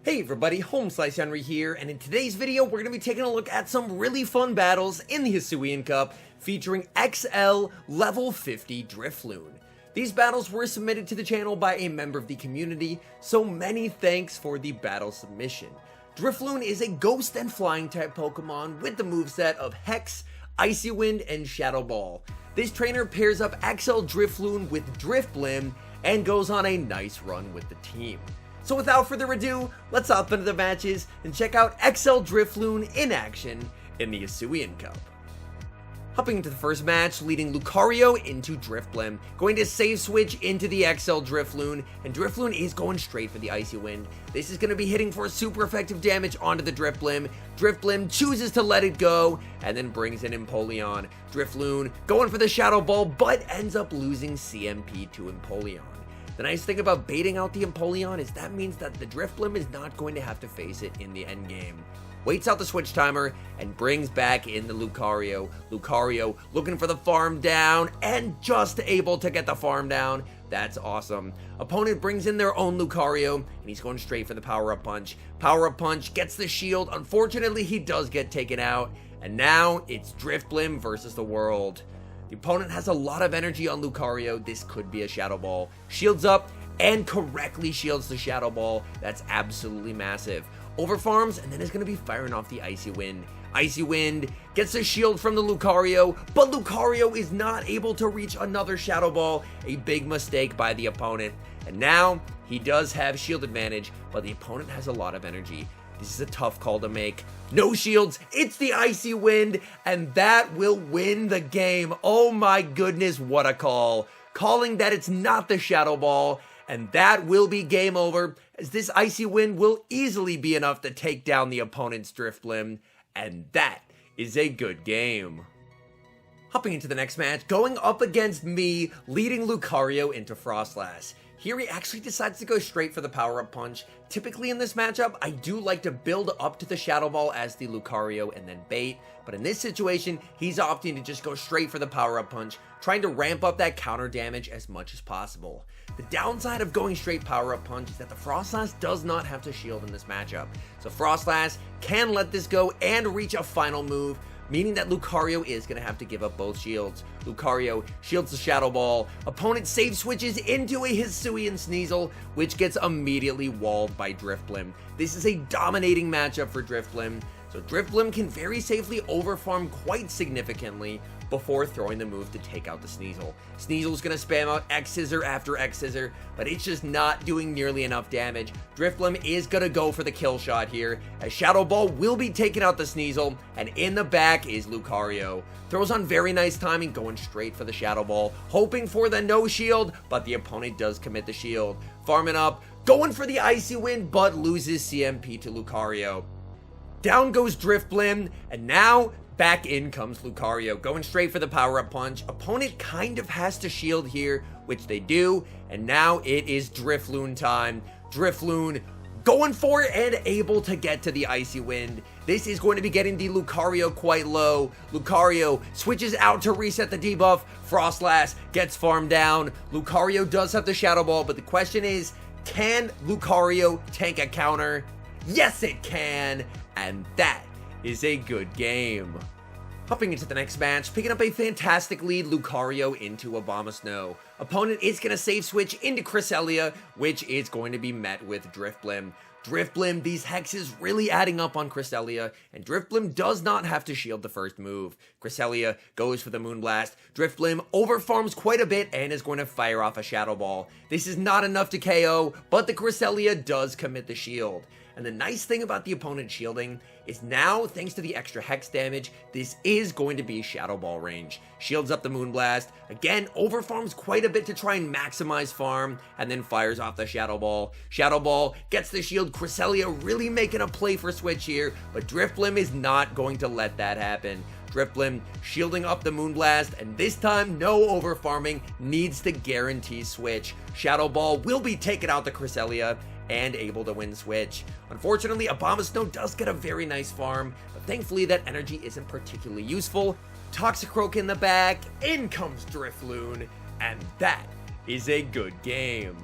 Hey everybody, HomeSliceHenry here, and in today's video we're going to be taking a look at some really fun battles in the HISUIan Cup featuring XL Level 50 DRIFLOON. These battles were submitted to the channel by a member of the community, so many thanks for the battle submission. DRIFLOON is a ghost and flying type Pokemon with the moveset of Hex, Icy Wind, and Shadow Ball. This trainer pairs up XL DRIFLOON with Drifblim and goes on a nice run with the team. So without further ado, let's hop into the matches and check out XL DRIFLOON in action in the HISUIan Cup. Hopping into the first match, leading Lucario into Drifblim, going to save switch into the XL DRIFLOON, and Drifloon is going straight for the Icy Wind. This is going to be hitting for super effective damage onto the Drifblim. Drifblim chooses to let it go, and then brings in Empoleon. Drifloon going for the Shadow Ball, but ends up losing CMP to Empoleon. The nice thing about baiting out the Empoleon is that means that the Drifblim is not going to have to face it in the endgame. Waits out the switch timer and brings back in the Lucario. Lucario looking for the farm down and just able to get the farm down. That's awesome. Opponent brings in their own Lucario and he's going straight for the power-up punch. Power-up punch gets the shield. Unfortunately, he does get taken out. And now it's Drifblim versus the world. The opponent has a lot of energy on Lucario. This could be a Shadow Ball. Shields up and correctly shields the Shadow Ball. That's absolutely massive. Overfarms and then is going to be firing off the Icy Wind. Icy Wind gets a shield from the Lucario, but Lucario is not able to reach another Shadow Ball. A big mistake by the opponent. And now he does have shield advantage, but the opponent has a lot of energy. This is a tough call to make. No shields, it's the Icy Wind, and that will win the game. Oh my goodness, what a call. Calling that it's not the Shadow Ball, and that will be game over, as this Icy Wind will easily be enough to take down the opponent's Drifblim, and that is a good game. Hopping into the next match, going up against me, leading Lucario into Frostlass. Here he actually decides to go straight for the power-up punch. Typically in this matchup, I do like to build up to the Shadow Ball as the Lucario and then bait, but in this situation, he's opting to just go straight for the power-up punch, trying to ramp up that counter damage as much as possible. The downside of going straight power-up punch is that the Frostlass does not have to shield in this matchup, so Frostlass can let this go and reach a final move, meaning that Lucario is going to have to give up both shields. Lucario shields the Shadow Ball. Opponent save switches into a HISUIan Sneasel, which gets immediately walled by Drifblim. This is a dominating matchup for Drifblim, so Drifblim can very safely overfarm quite significantly before throwing the move to take out the Sneasel. Sneasel's going to spam out X-Scissor after X-Scissor, but it's just not doing nearly enough damage. Drifblim is going to go for the kill shot here, as Shadow Ball will be taking out the Sneasel, and in the back is Lucario. Throws on very nice timing, going straight for the Shadow Ball, hoping for the no shield, but the opponent does commit the shield. Farming up, going for the Icy Wind, but loses CMP to Lucario. Down goes Drifblim, and now back in comes Lucario, going straight for the power-up punch. Opponent kind of has to shield here, which they do, and now it is Drifloon time. Drifloon going for it and able to get to the Icy Wind. This is going to be getting the Lucario quite low. Lucario switches out to reset the debuff. Frostlass gets farmed down. Lucario does have the Shadow Ball, but the question is, can Lucario tank a counter? Yes, it can, and that is a good game. Hopping into the next match, picking up a fantastic lead, Lucario into Abomasnow. Opponent is going to save switch into Cresselia, which is going to be met with Drifblim. Drifblim, these hexes really adding up on Cresselia, and Drifblim does not have to shield the first move. Cresselia goes for the Moonblast. Drifblim overfarms quite a bit and is going to fire off a Shadow Ball. This is not enough to KO, but the Cresselia does commit the shield. And the nice thing about the opponent shielding is now, thanks to the extra hex damage, this is going to be Shadow Ball range. Shields up the Moonblast, again, overfarms quite a bit to try and maximize farm, and then fires off the Shadow Ball. Shadow Ball gets the shield. Cresselia really making a play for switch here, but Drifblim is not going to let that happen. Drifblim shielding up the Moonblast, and this time, no overfarming, needs to guarantee switch. Shadow Ball will be taking out the Cresselia, and able to win switch. Unfortunately, Abomasnow does get a very nice farm, but thankfully that energy isn't particularly useful. Toxicroak in the back, in comes Drifloon, and that is a good game.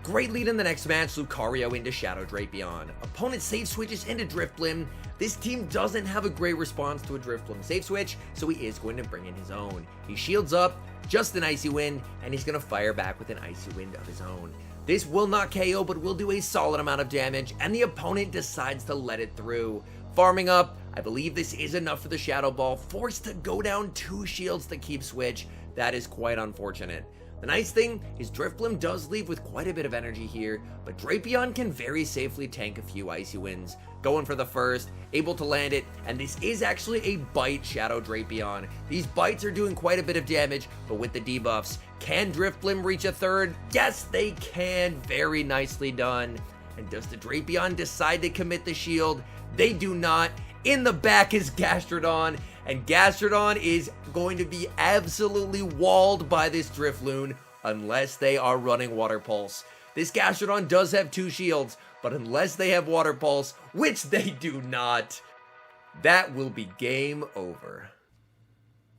Great lead in the next match, Lucario into Shadow Drapion. Opponent safe switches into Drifloon. This team doesn't have a great response to a Drifloon safe switch, so he is going to bring in his own. He shields up, just an Icy Wind, and he's going to fire back with an Icy Wind of his own. This will not KO, but will do a solid amount of damage, and the opponent decides to let it through. Farming up, I believe this is enough for the Shadow Ball, forced to go down 2 shields to keep switch. That is quite unfortunate. The nice thing is Drifloon does leave with quite a bit of energy here, but Drapion can very safely tank a few Icy Winds. Going for the first, able to land it, and this is actually a Bite Shadow Drapion. These bites are doing quite a bit of damage, but with the debuffs, can Drifloon reach a third? Yes, they can. Very nicely done. And does the Drapion decide to commit the shield? They do not. In the back is Gastrodon, and Gastrodon is going to be absolutely walled by this Drifloon unless they are running Water Pulse. This Gastrodon does have 2 shields, but unless they have Water Pulse, which they do not, that will be game over.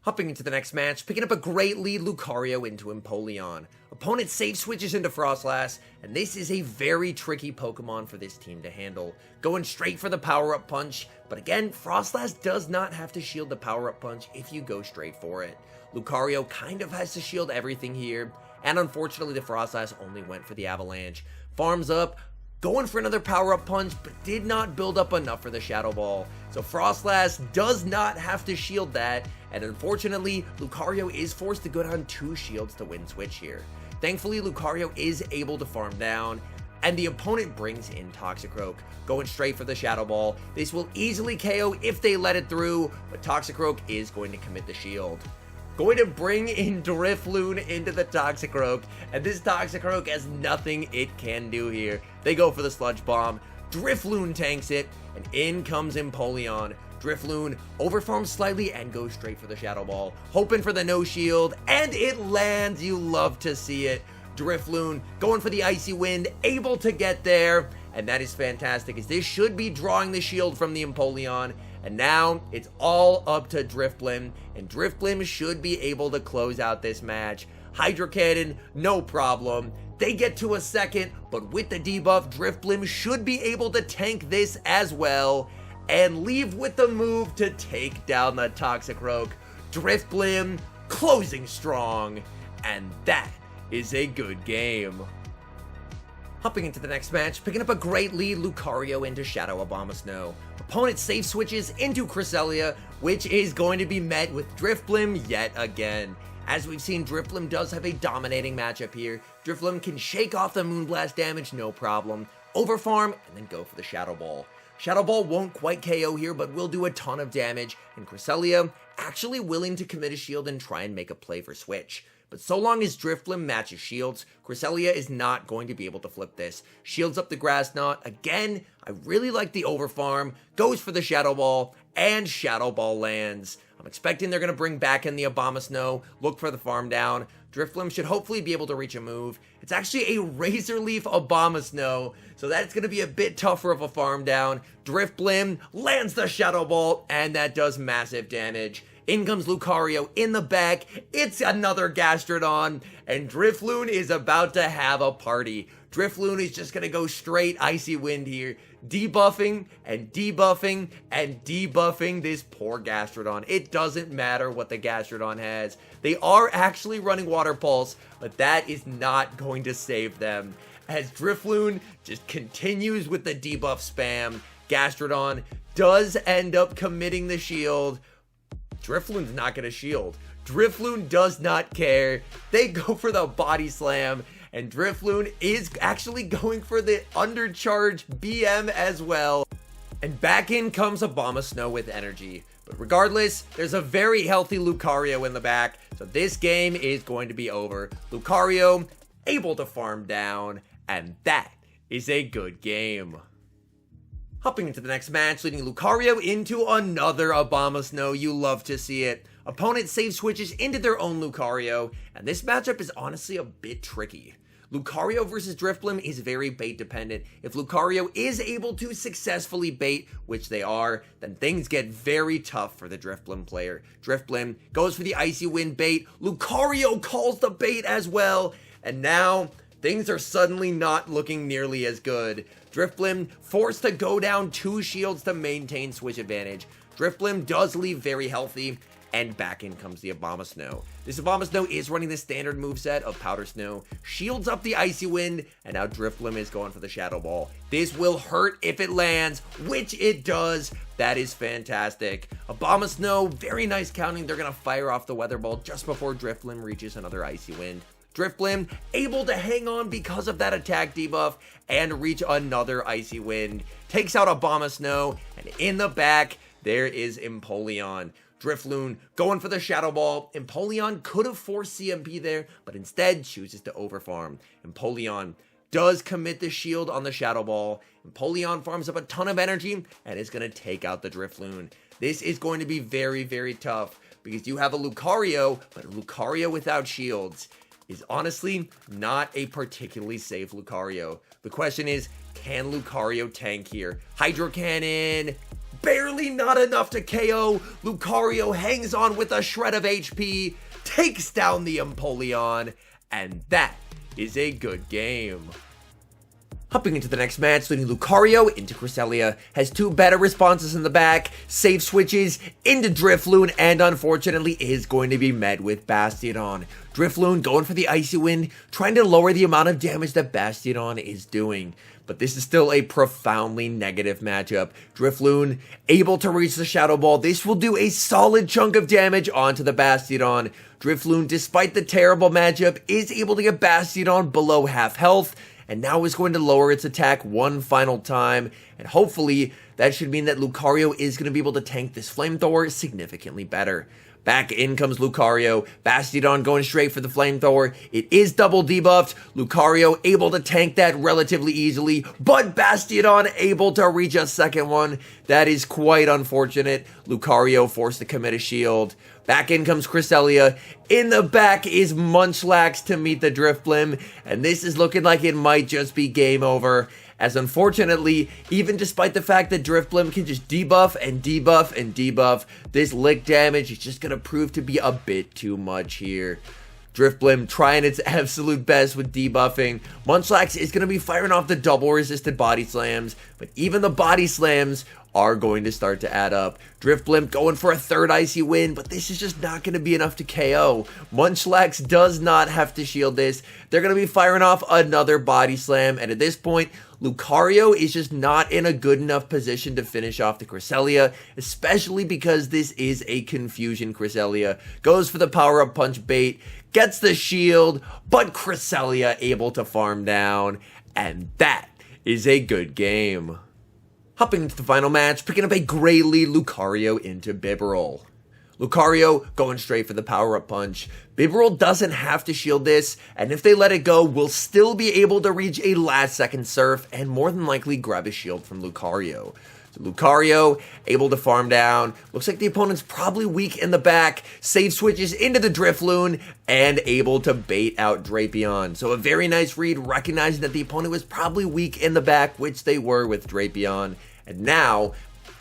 Hopping into the next match, picking up a great lead, Lucario into Empoleon. Opponent safe switches into Frostlass, and this is a very tricky Pokemon for this team to handle. Going straight for the power-up punch, but again, Frostlass does not have to shield the power-up punch if you go straight for it. Lucario kind of has to shield everything here, and unfortunately the Frostlass only went for the Avalanche. Farms up, going for another power-up punch, but did not build up enough for the Shadow Ball. So Frostlass does not have to shield that, and unfortunately, Lucario is forced to go down 2 shields to win switch here. Thankfully, Lucario is able to farm down, and the opponent brings in Toxicroak, going straight for the Shadow Ball. This will easily KO if they let it through, but Toxicroak is going to commit the shield. Going to bring in Drifloon into the Toxicroak, and this Toxicroak has nothing it can do here. They go for the Sludge Bomb, Drifloon tanks it, and in comes Empoleon. Drifloon overfarms slightly and goes straight for the Shadow Ball, hoping for the no shield, and it lands. You love to see it. Drifloon going for the Icy Wind, able to get there, and that is fantastic, as this should be drawing the shield from the Empoleon. And now it's all up to Drifblim, and Drifblim should be able to close out this match. Hydro Cannon, no problem. They get to a second, but with the debuff, Drifblim should be able to tank this as well and leave with the move to take down the Toxicroak. Drifblim closing strong, and that is a good game. Hopping into the next match, picking up a great lead, Lucario into Shadow Abomasnow. Opponent safe switches into Cresselia, which is going to be met with Drifblim yet again. As we've seen, Drifblim does have a dominating matchup here. Drifblim can shake off the Moonblast damage, no problem, overfarm, and then go for the Shadow Ball. Shadow Ball won't quite KO here, but will do a ton of damage, and Cresselia actually willing to commit a shield and try and make a play for switch. But so long as Drifblim matches shields, Cresselia is not going to be able to flip this. Shields up the Grass Knot. Again, I really like the overfarm. Goes for the Shadow Ball, and Shadow Ball lands. I'm expecting they're going to bring back in the Abomasnow, look for the farm down. Drifblim should hopefully be able to reach a move. It's actually a Razor Leaf Abomasnow, so that's going to be a bit tougher of a farm down. Drifblim lands the Shadow Ball, and that does massive damage. In comes Lucario in the back. It's another Gastrodon, and Drifloon is about to have a party. Drifloon is just going to go straight Icy Wind here, debuffing and debuffing and debuffing this poor Gastrodon. It doesn't matter what the Gastrodon has. They are actually running Water Pulse, but that is not going to save them. As Drifloon just continues with the debuff spam, Gastrodon does end up committing the shield. Drifloon's not going to shield. Drifloon does not care. They go for the Body Slam, and Drifloon is actually going for the undercharge BM as well. And back in comes Abomasnow with energy. But regardless, there's a very healthy Lucario in the back, so this game is going to be over. Lucario able to farm down, and that is a good game. Hopping into the next match, leading Lucario into another Abomasnow. You love to see it. Opponent save switches into their own Lucario, and this matchup is honestly a bit tricky. Lucario versus Drifblim is very bait dependent. If Lucario is able to successfully bait, which they are, then things get very tough for the Drifblim player. Drifblim goes for the Icy Wind bait. Lucario calls the bait as well, and now things are suddenly not looking nearly as good. Drifloon forced to go down 2 shields to maintain switch advantage. Drifloon does leave very healthy, and back in comes the Abomasnow. This Abomasnow is running the standard moveset of Powder Snow, shields up the Icy Wind, and now Drifloon is going for the Shadow Ball. This will hurt if it lands, which it does. That is fantastic. Abomasnow, very nice counting. They're going to fire off the Weather Ball just before Drifloon reaches another Icy Wind. Drifloon able to hang on because of that attack debuff and reach another Icy Wind. Takes out Abomasnow, and in the back, there is Empoleon. Drifloon going for the Shadow Ball. Empoleon could have forced CMP there, but instead chooses to overfarm. Empoleon does commit the shield on the Shadow Ball. Empoleon farms up a ton of energy and is going to take out the Drifloon. This is going to be very, very tough because you have a Lucario, but a Lucario without shields is honestly not a particularly safe Lucario. The question is, can Lucario tank here? Hydro Cannon, barely not enough to KO. Lucario hangs on with a shred of HP, takes down the Empoleon, and that is a good game. Hopping into the next match, leading Lucario into Cresselia, has 2 better responses in the back, safe switches into Drifloon, and unfortunately is going to be met with Bastiodon. Drifloon going for the Icy Wind, trying to lower the amount of damage that Bastiodon is doing. But this is still a profoundly negative matchup. Drifloon able to reach the Shadow Ball. This will do a solid chunk of damage onto the Bastiodon. Drifloon, despite the terrible matchup, is able to get Bastiodon below half health, and now is going to lower its attack one final time, and hopefully that should mean that Lucario is going to be able to tank this Flamethrower significantly better. Back in comes Lucario, Bastiodon going straight for the Flamethrower. It is double debuffed, Lucario able to tank that relatively easily, but Bastiodon able to reach a second one. That is quite unfortunate. Lucario forced to commit a shield. Back in comes Cresselia. In the back is Munchlax to meet the Drifblim, and this is looking like it might just be game over. As unfortunately, even despite the fact that Drifblim can just debuff and debuff and debuff, this lick damage is just going to prove to be a bit too much here. Drifblim trying its absolute best with debuffing. Munchlax is going to be firing off the double resisted body slams, but even the body slams are going to start to add up. Drifblim going for a third Icy Wind, but this is just not going to be enough to KO. Munchlax does not have to shield this. They're going to be firing off another body slam, and at this point, Lucario is just not in a good enough position to finish off the Cresselia, especially because this is a Confusion Cresselia. Goes for the power-up punch bait, gets the shield, but Cresselia able to farm down, and that is a good game. Hopping into the final match, picking up a gray lead Lucario into Bibarel. Lucario going straight for the power-up punch. Bibarel doesn't have to shield this, and if they let it go, will still be able to reach a last-second Surf and more than likely grab a shield from Lucario. So Lucario able to farm down. Looks like the opponent's probably weak in the back. Save switches into the Drifloon and able to bait out Drapion. So a very nice read, recognizing that the opponent was probably weak in the back, which they were with Drapion. And now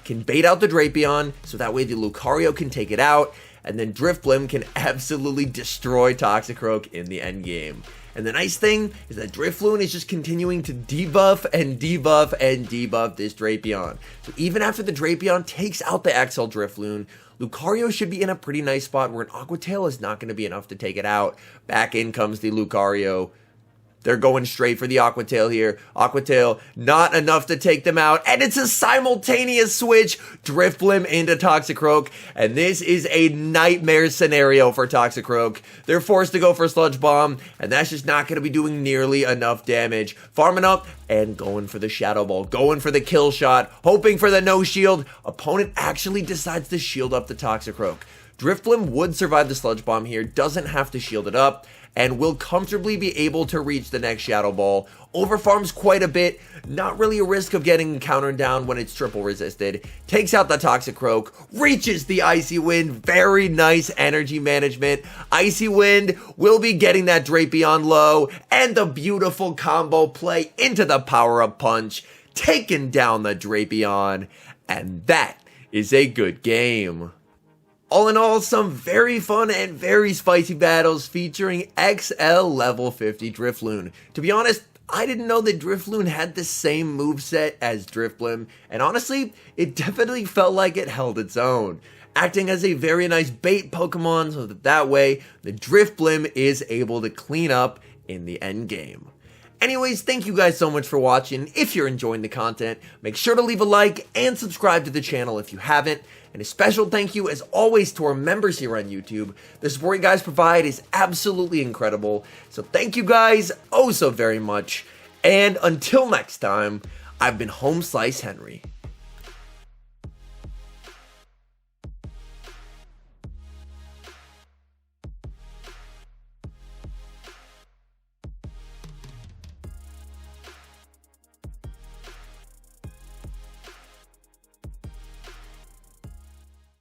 can bait out the Drapion, so that way the Lucario can take it out, and then Drifblim can absolutely destroy Toxicroak in the endgame. And the nice thing is that Drifloon is just continuing to debuff and debuff and debuff this Drapion. So even after the Drapion takes out the XL Drifloon, Lucario should be in a pretty nice spot where an Aqua Tail is not going to be enough to take it out. Back in comes the Lucario. They're going straight for the Aqua Tail here. Aqua Tail, not enough to take them out. And it's a simultaneous switch. Drifblim into Toxicroak. And this is a nightmare scenario for Toxicroak. They're forced to go for Sludge Bomb. And that's just not going to be doing nearly enough damage. Farming up and going for the Shadow Ball. Going for the kill shot. Hoping for the no shield. Opponent actually decides to shield up the Toxicroak. Drifblim would survive the Sludge Bomb here. Doesn't have to shield it up, and will comfortably be able to reach the next Shadow Ball. Overfarms quite a bit, not really a risk of getting countered down when it's triple resisted. Takes out the Toxicroak, reaches the Icy Wind, very nice energy management. Icy Wind will be getting that Drapion low, and the beautiful combo play into the power-up punch, taking down the Drapion, and that is a good game. All in all, some very fun and very spicy battles featuring XL level 50 DRIFLOON. To be honest, I didn't know that DRIFLOON had the same moveset as Drifblim, and honestly, it definitely felt like it held its own, acting as a very nice bait Pokemon so that way, the Drifblim is able to clean up in the endgame. Anyways, thank you guys so much for watching. If you're enjoying the content, make sure to leave a like and subscribe to the channel if you haven't. And a special thank you as always to our members here on YouTube. The support you guys provide is absolutely incredible. So thank you guys oh so very much. And until next time, I've been HomeSliceHenry.